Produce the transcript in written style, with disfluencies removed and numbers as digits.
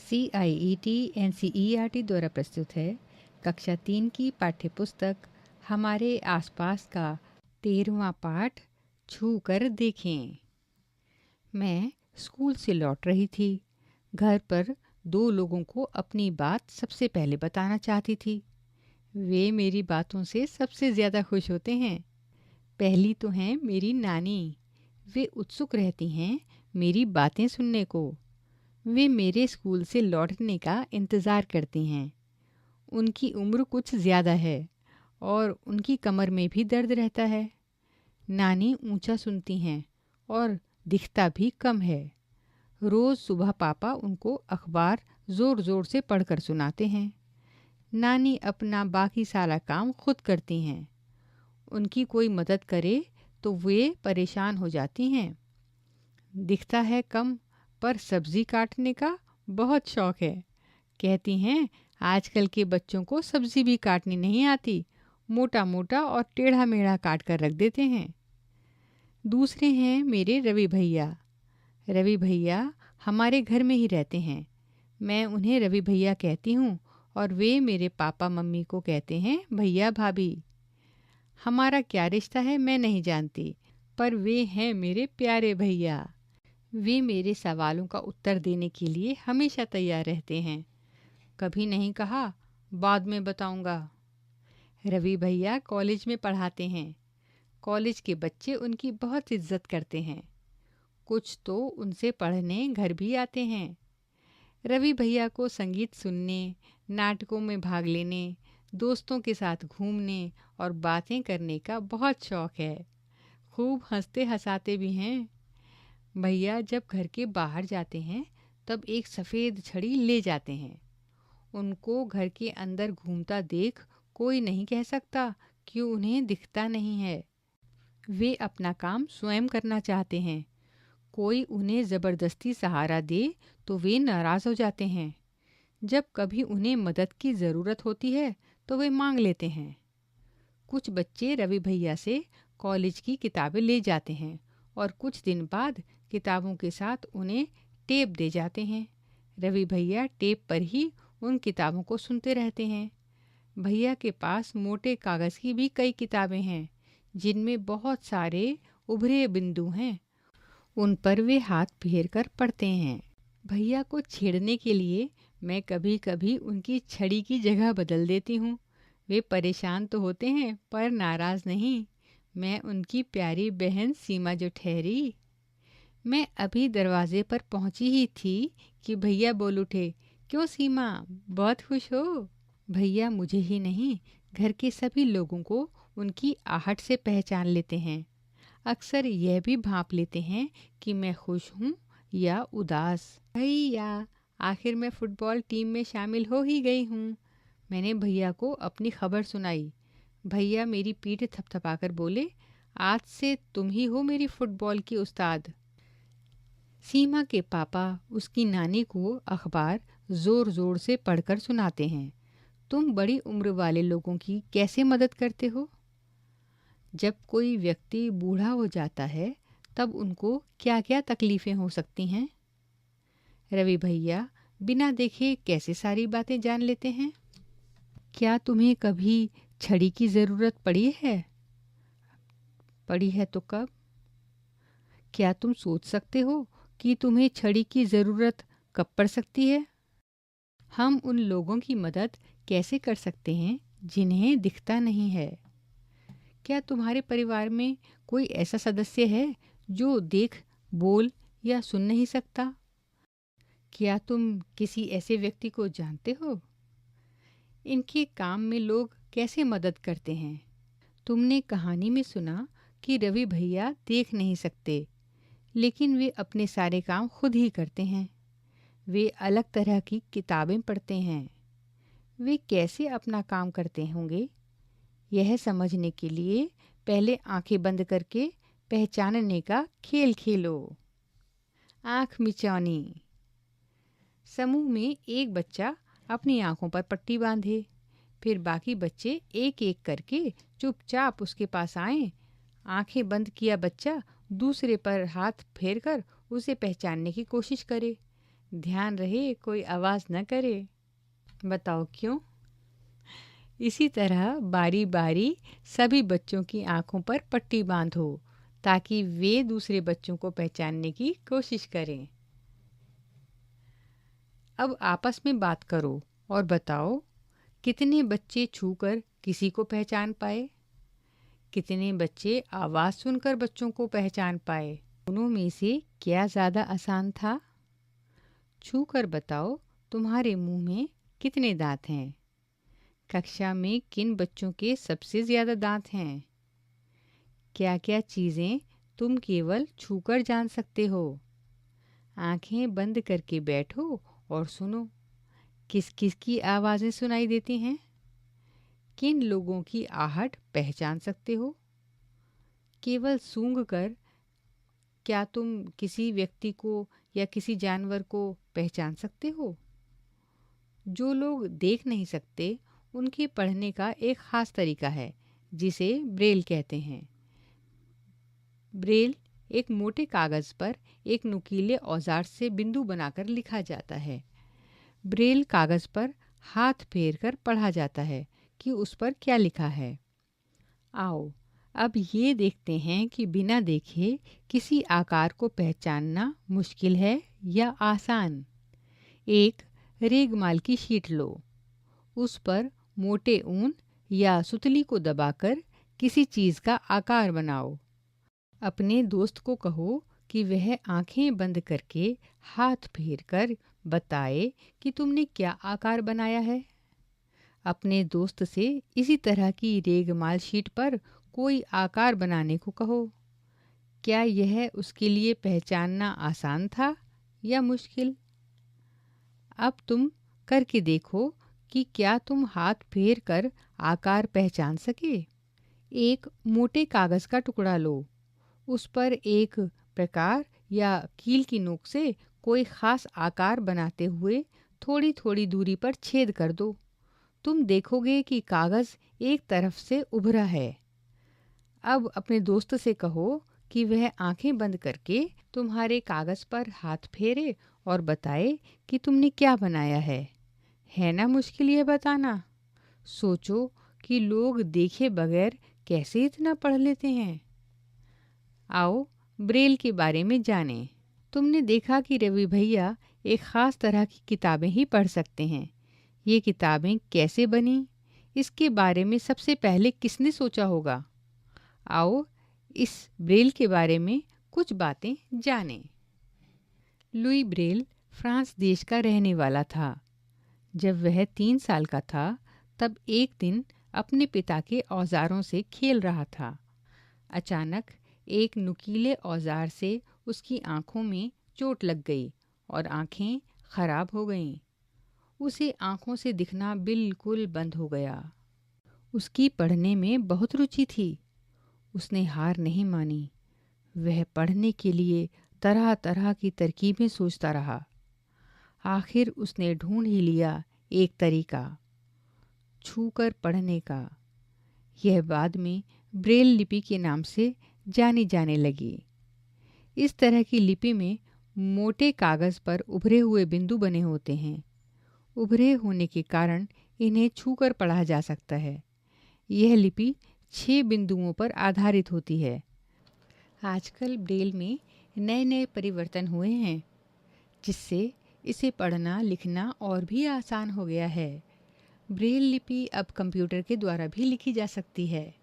CIET NCERT द्वारा प्रस्तुत है कक्षा 3 की पाठ्यपुस्तक हमारे आसपास का 13वां पाठ छू कर देखें। मैं स्कूल से लौट रही थी। घर पर दो लोगों को अपनी बात सबसे पहले बताना चाहती थी। वे मेरी बातों से सबसे ज़्यादा खुश होते हैं। पहली तो हैं मेरी नानी। वे उत्सुक रहती हैं मेरी बातें सुनने को। वे मेरे स्कूल से लौटने का इंतज़ार करती हैं। उनकी उम्र कुछ ज़्यादा है और उनकी कमर में भी दर्द रहता है। नानी ऊंचा सुनती हैं और दिखता भी कम है। रोज़ सुबह पापा उनको अखबार ज़ोर ज़ोर से पढ़कर सुनाते हैं। नानी अपना बाकी सारा काम खुद करती हैं। उनकी कोई मदद करे तो वे परेशान हो जाती हैं। दिखता है कम, पर सब्जी काटने का बहुत शौक है। कहती हैं आजकल के बच्चों को सब्जी भी काटनी नहीं आती, मोटा मोटा और टेढ़ा मेढ़ा काट कर रख देते हैं। दूसरे हैं मेरे रवि भैया। रवि भैया हमारे घर में ही रहते हैं। मैं उन्हें रवि भैया कहती हूँ और वे मेरे पापा मम्मी को कहते हैं भैया भाभी। हमारा क्या रिश्ता है मैं नहीं जानती, पर वे हैं मेरे प्यारे भैया। वे मेरे सवालों का उत्तर देने के लिए हमेशा तैयार रहते हैं। कभी नहीं कहा बाद में बताऊंगा। रवि भैया कॉलेज में पढ़ाते हैं। कॉलेज के बच्चे उनकी बहुत इज्जत करते हैं। कुछ तो उनसे पढ़ने घर भी आते हैं। रवि भैया को संगीत सुनने, नाटकों में भाग लेने, दोस्तों के साथ घूमने और बातें करने का बहुत शौक है। खूब हंसते हंसाते भी हैं। भैया जब घर के बाहर जाते हैं तब एक सफ़ेद छड़ी ले जाते हैं। उनको घर के अंदर घूमता देख कोई नहीं कह सकता कि उन्हें दिखता नहीं है। वे अपना काम स्वयं करना चाहते हैं। कोई उन्हें ज़बरदस्ती सहारा दे तो वे नाराज़ हो जाते हैं। जब कभी उन्हें मदद की ज़रूरत होती है तो वे मांग लेते हैं। कुछ बच्चे रवि भैया से कॉलेज की किताबें ले जाते हैं और कुछ दिन बाद किताबों के साथ उन्हें टेप दे जाते हैं। रवि भैया टेप पर ही उन किताबों को सुनते रहते हैं। भैया के पास मोटे कागज़ की भी कई किताबें हैं जिनमें बहुत सारे उभरे बिंदु हैं। उन पर वे हाथ फेर कर पढ़ते हैं। भैया को छेड़ने के लिए मैं कभी कभी उनकी छड़ी की जगह बदल देती हूँ। वे परेशान तो होते हैं पर नाराज़ नहीं। मैं उनकी प्यारी बहन सीमा जो ठहरी। मैं अभी दरवाजे पर पहुंची ही थी कि भैया बोल उठे, क्यों सीमा, बहुत खुश हो? भैया मुझे ही नहीं, घर के सभी लोगों को उनकी आहट से पहचान लेते हैं। अक्सर यह भी भांप लेते हैं कि मैं खुश हूँ या उदास। भैया, आखिर मैं फुटबॉल टीम में शामिल हो ही गई हूँ। मैंने भैया को अपनी खबर सुनाई। भैया मेरी पीठ थपथपाकर बोले, आज से तुम ही हो मेरी फुटबॉल की उस्ताद। सीमा के पापा उसकी नानी को अखबार ज़ोर ज़ोर से पढ़कर सुनाते हैं। तुम बड़ी उम्र वाले लोगों की कैसे मदद करते हो? जब कोई व्यक्ति बूढ़ा हो जाता है तब उनको क्या क्या तकलीफ़ें हो सकती हैं? रवि भैया बिना देखे कैसे सारी बातें जान लेते हैं? क्या तुम्हें कभी छड़ी की ज़रूरत पड़ी है? पड़ी है तो कब? क्या तुम सोच सकते हो कि तुम्हें छड़ी की ज़रूरत कब पड़ सकती है? हम उन लोगों की मदद कैसे कर सकते हैं जिन्हें दिखता नहीं है? क्या तुम्हारे परिवार में कोई ऐसा सदस्य है जो देख, बोल या सुन नहीं सकता? क्या तुम किसी ऐसे व्यक्ति को जानते हो? इनके काम में लोग कैसे मदद करते हैं? तुमने कहानी में सुना कि रवि भैया देख नहीं सकते, लेकिन वे अपने सारे काम खुद ही करते हैं। वे अलग तरह की किताबें पढ़ते हैं। वे कैसे अपना काम करते होंगे? यह समझने के लिए पहले आंखें बंद करके पहचानने का खेल खेलो। आँख मिचौनी। समूह में एक बच्चा अपनी आंखों पर पट्टी बांधे, फिर बाकी बच्चे एक एक करके चुपचाप उसके पास आए। आंखें बंद किया बच्चा दूसरे पर हाथ फेरकर उसे पहचानने की कोशिश करे। ध्यान रहे कोई आवाज़ न करे। बताओ क्यों? इसी तरह बारी बारी सभी बच्चों की आंखों पर पट्टी बांधो ताकि वे दूसरे बच्चों को पहचानने की कोशिश करें। अब आपस में बात करो और बताओ कितने बच्चे छूकर किसी को पहचान पाए? कितने बच्चे आवाज़ सुनकर बच्चों को पहचान पाए? दोनों में से क्या ज़्यादा आसान था? छूकर बताओ तुम्हारे मुंह में कितने दांत हैं? कक्षा में किन बच्चों के सबसे ज़्यादा दांत हैं? क्या क्या चीज़ें तुम केवल छूकर जान सकते हो? आंखें बंद करके बैठो और सुनो, किस किस की आवाज़ें सुनाई देती हैं? किन लोगों की आहट पहचान सकते हो? केवल सूंघकर क्या तुम किसी व्यक्ति को या किसी जानवर को पहचान सकते हो? जो लोग देख नहीं सकते उनके पढ़ने का एक ख़ास तरीका है जिसे ब्रेल कहते हैं। ब्रेल एक मोटे कागज़ पर एक नुकीले औजार से बिंदु बनाकर लिखा जाता है। ब्रेल कागज़ पर हाथ फेर कर पढ़ा जाता है कि उस पर क्या लिखा है। आओ अब ये देखते हैं कि बिना देखे किसी आकार को पहचानना मुश्किल है या आसान। एक रेगमाल की शीट लो, उस पर मोटे ऊन या सुतली को दबाकर किसी चीज़ का आकार बनाओ। अपने दोस्त को कहो कि वह आंखें बंद करके हाथ फेर कर बताए कि तुमने क्या आकार बनाया है। अपने दोस्त से इसी तरह की रेगमाल शीट पर कोई आकार बनाने को कहो। क्या यह उसके लिए पहचानना आसान था या मुश्किल? अब तुम करके देखो कि क्या तुम हाथ फेर कर आकार पहचान सके। एक मोटे कागज़ का टुकड़ा लो, उस पर एक प्रकार या कील की नोक से कोई ख़ास आकार बनाते हुए थोड़ी थोड़ी दूरी पर छेद कर दो। तुम देखोगे कि कागज़ एक तरफ से उभरा है। अब अपने दोस्त से कहो कि वह आंखें बंद करके तुम्हारे कागज़ पर हाथ फेरे और बताए कि तुमने क्या बनाया है। है ना मुश्किल ये बताना? सोचो कि लोग देखे बगैर कैसे इतना पढ़ लेते हैं। आओ ब्रेल के बारे में जानें। तुमने देखा कि रवि भैया एक ख़ास तरह की किताबें ही पढ़ सकते हैं। ये किताबें कैसे बनी, इसके बारे में सबसे पहले किसने सोचा होगा? आओ इस ब्रेल के बारे में कुछ बातें जानें। लुई ब्रेल फ्रांस देश का रहने वाला था। जब वह 3 साल का था तब एक दिन अपने पिता के औजारों से खेल रहा था। अचानक एक नुकीले औजार से उसकी आंखों में चोट लग गई और आंखें खराब हो गईं। उसे आंखों से दिखना बिल्कुल बंद हो गया। उसकी पढ़ने में बहुत रुचि थी। उसने हार नहीं मानी। वह पढ़ने के लिए तरह तरह की तरकीबें सोचता रहा। आखिर उसने ढूंढ ही लिया एक तरीका, छूकर पढ़ने का। यह बाद में ब्रेल लिपि के नाम से जानी जाने लगी। इस तरह की लिपि में मोटे कागज़ पर उभरे हुए बिंदु बने होते हैं। उभरे होने के कारण इन्हें छूकर पढ़ा जा सकता है। यह लिपि 6 बिंदुओं पर आधारित होती है। आजकल ब्रेल में नए नए परिवर्तन हुए हैं जिससे इसे पढ़ना लिखना और भी आसान हो गया है। ब्रेल लिपि अब कंप्यूटर के द्वारा भी लिखी जा सकती है।